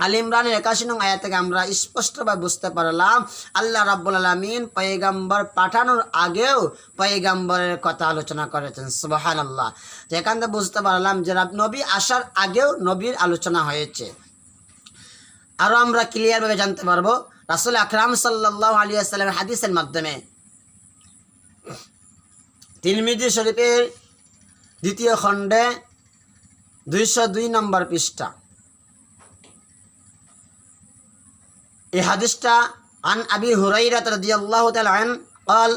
আল ইমরানের 81 নং আয়াত থেকে আমরা স্পষ্টভাবে বুঝতে পারলাম আল্লাহ রাব্বুল আলামিন পয়গম্বর পাঠানোর আগেও পয়গম্বরের কথা আলোচনা করেছেন। সুবহানাল্লাহ। যেখান থেকে বুঝতে পারলাম যে নবী আসার আগেও নবীর আলোচনা হয়েছে। আরও আমরা ক্লিয়ারভাবে জানতে পারবো রাসূল আকরাম সাল্লাল্লাহু আলাইহি ওয়াসাল্লামের হাদিসের মাধ্যমে। তিরমিজি শরীফের 2য় খণ্ডে 202 নম্বর পৃষ্ঠা এই হাদিসটা আন আবি হুরায়রা রাদিয়াল্লাহু তাআলা আন قال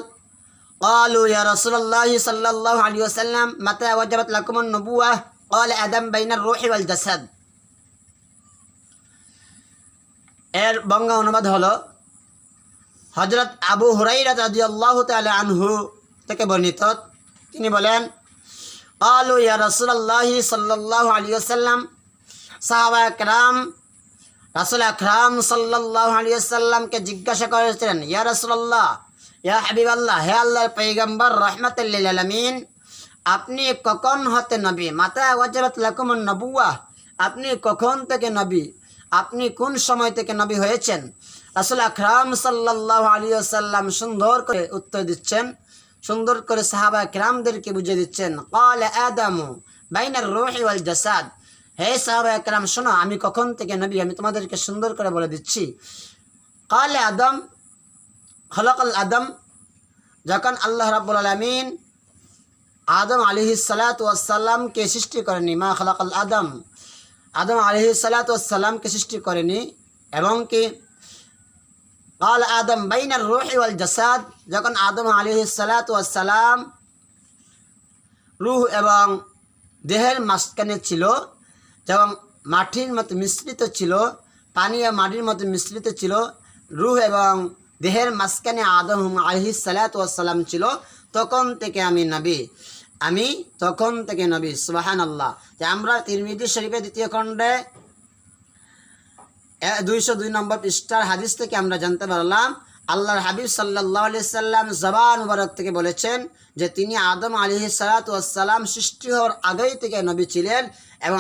قالوا يا رسول الله صلى الله عليه وسلم متى وجبت لكم النبوة قال آدم بين الروح والجسد। এর বঙ্গা অনুবাদ হলো হযরত আবু হুরায়রা রাদিয়াল্লাহু তাআলা আনহু থেকে বর্ণিত। তিনি বলেন قالوا يا رسول الله صلى الله عليه وسلم সাহাবা کرام রাসূল আকরাম সাল্লাল্লাহু আলাইহি ওয়াসাল্লামকে জিজ্ঞাসা করেছিলেন, ইয়া রাসূলুল্লাহ, ইয়া হাবিবাল্লাহ, হে আল্লাহর পয়গম্বর রাহমাতুল লিল আলামিন, আপনি কখন হতে নবী? মাতা ওয়াজাবাত লাকুমুন নবুওয়াহ, আপনি কখন থেকে নবী? আপনি কোন সময় থেকে নবী হয়েছেন? রাসূল আকরাম সাল্লাল্লাহু আলাইহি ওয়াসাল্লাম সুন্দর করে উত্তর দিচ্ছেন, সুন্দর করে সাহাবা کرامদেরকে বুঝিয়ে দিচ্ছেন। ক্বালা আদামু বাইনার রূহি ওয়াল জাসাদ, হে সাহাবা একরাম শোনো, আমি কখন থেকে নবী আমি তোমাদেরকে সুন্দর করে বলে দিচ্ছি। ক্বালা আদম, খলাকাল আদম, যখন আল্লাহ রাব্বুল আলামিন আদম আলাইহিস সালাতু ওয়াস সালামকে সৃষ্টি করেনি, মা খলাকাল আদম, আদম আলাইহিস সালাতু ওয়াস সালামকে সৃষ্টি করেনি, এবং কি ক্বালা আদম বাইনার রূহি ওয়াল জাসাদ, যখন আদম আলাইহিস সালাতু ওয়াস সালাম রূহ এবং দেহের মাঝখানে ছিল, যেমন মাটির মতো মিশ্রিত ছিল, পানি ও মাটির মতো মিশ্রিত ছিল, রূহ এবং দেহের মাঝখানে আদম আলাইহিস সালাতু ওয়াস সালাম ছিল, তখন থেকে আমি নবী, আমি তখন থেকে নবী। সুবহানাল্লাহ। যে আমরা তিরমিজি শরীফের 2য় খণ্ডে 202 নম্বর পৃষ্ঠার হাদিস থেকে আমরা জানতে পারলাম আল্লাহর হাবিব সাল্লাল্লাহু আলাইহি সাল্লাম জবান মুবারক থেকে বলেছেন যে তিনি আদম আলাইহিস সালাতু ওয়াস সালাম সৃষ্টি হওয়ার আগেই থেকে নবী ছিলেন এবং